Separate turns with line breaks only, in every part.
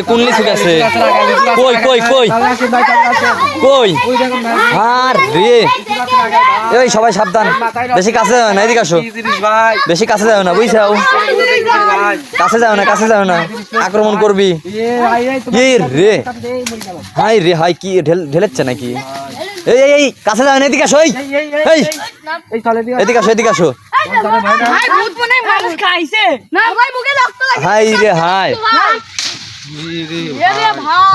কোন লিচু গাছে কই কই কই কই আর রে এই সবাই সাবধান বেশি কাছে যাও না এদিকে আসো বেশি কাছে যাও না বুঝছাও কাছে যাও না আক্রমণ করবি এই রে হাই কি ঢেলেচ্ছে নাকি এই এই কাছে যাও না এদিকে আসো এই এদিকে আসো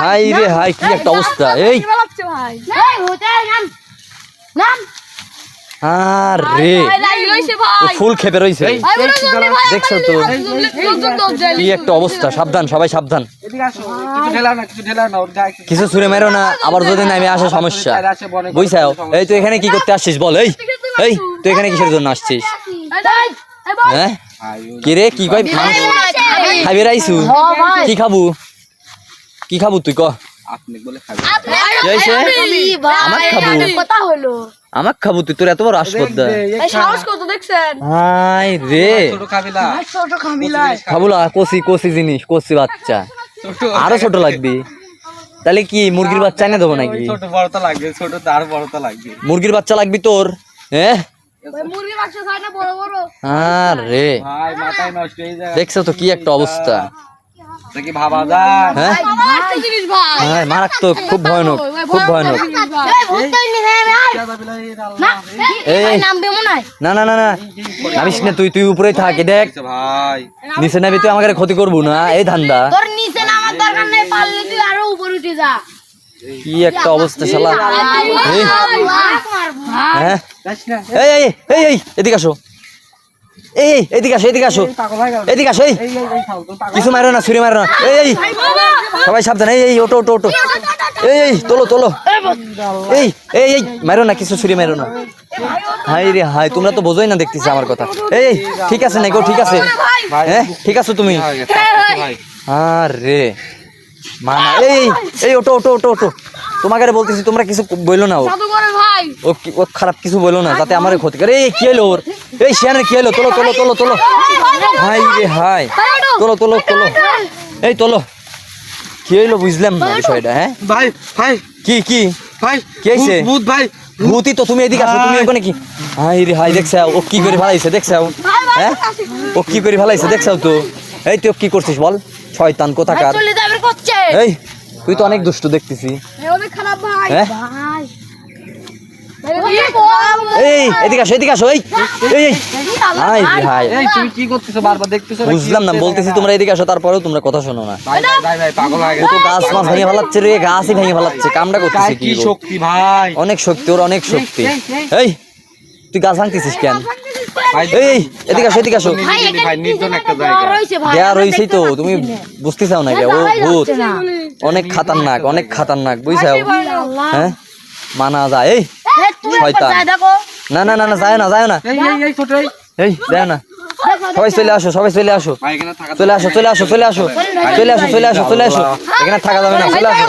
হাই রে হাই কি একটা অবস্থা এই আরে ফুল খেপে রয়েছে দেখছো তো কি একটা অবস্থা সাবধান সবাই সাবধান কিছু ছুঁড়ে মেরো না আবার যদি নামে আসে সমস্যা বুঝছাও এই তুই এখানে কি করতে আসছিস বল এই এই তুই এখানে কিসের জন্য আসছিস হ্যাঁ কি রে কি কই খাবি রাইছু কি খাবু তুই ক আমাক খাবু তুই তোর এত বড় আসপদ্দা হাই রে খাবুলা কষি জিনিস কষি বাচ্চা আরো ছোট লাগবে তাহলে কি মুরগির বাচ্চা এনে দেবো নাকি মুরগির বাচ্চা লাগবি তোর হ্যাঁ আরে দেখছো তো কি একটা অবস্থা মারাত্মক খুব ভয়ানক না নামিস না তুই উপরেই থাক দেখ নিচে নাবি তুই আমাকে ক্ষতি করবো না এই ধান্দা কি একটা অবস্থা শালা হ্যাঁ এই এদিকে আসো এদিকে আসো কিছু মারো না ছুরি মারো না এই সবাই সাবধান এই ওটো এই তোলো এই মারো না কিছু ছুরি মারো না হাই রে হাই তোমরা তো বোঝোই না দেখতেছি আমার কথা এই ঠিক আছে নাকি ঠিক আছে হ্যাঁ ঠিক আছো তুমি আরে মানা এই ওটো তোমাকে বলতেছি তোমরা কিছু বললো না ও খারাপ কিছু বললো না যাতে আমার ক্ষতি করে এই কি হলো ওর এই শিয়ানের কি হলো তোলো হাই রে হাই তোলো এই তোলো কি হলো বুঝলাম না বিষয়টা হ্যাঁ ভাই কি হয়েছে ভূতই তো তুমি এদিকে আসো তুমি ওখানে কি হাই রে হাই দেখছো ও কি করে ফেলাইছে দেখছো হ্যাঁ ও কি করে ফেলাইছে দেখছো তো এই তুই কি করছিস বল শয়তান কোথাকার এই তুই তো অনেক দুষ্ট দেখতেছি হ্যাঁ এই এদিকে আসো এই তুমি কি করতেছো বারবার দেখতেছো বুঝলাম না বলতেছি তোমরা এদিকে আসো তারপরেও তোমরা কথা শোনো না পাগল হয়ে গেছে তো গাছ মাছ ভেঙে ফেলাচ্ছে রে গাছই ভেঙে ফেলাচ্ছে কামটা করতেছে কি শক্তি ভাই অনেক শক্তি ওর অনেক শক্তি এই তুই গাছ ভাঙতেছিস কেন এই এদিকে আসো ভাই নির্জন একটা জায়গা দেয়া রইছেই তো তুমি বুঝতে চাও না ও ভূত অনেক খাতারনাক বুঝছাও হ্যাঁ মানা যায় এই শয়তান না যায় না এই যায় না সবাই চলে আসো চলে আসো এখানে থাকা যাবে না চলে আসো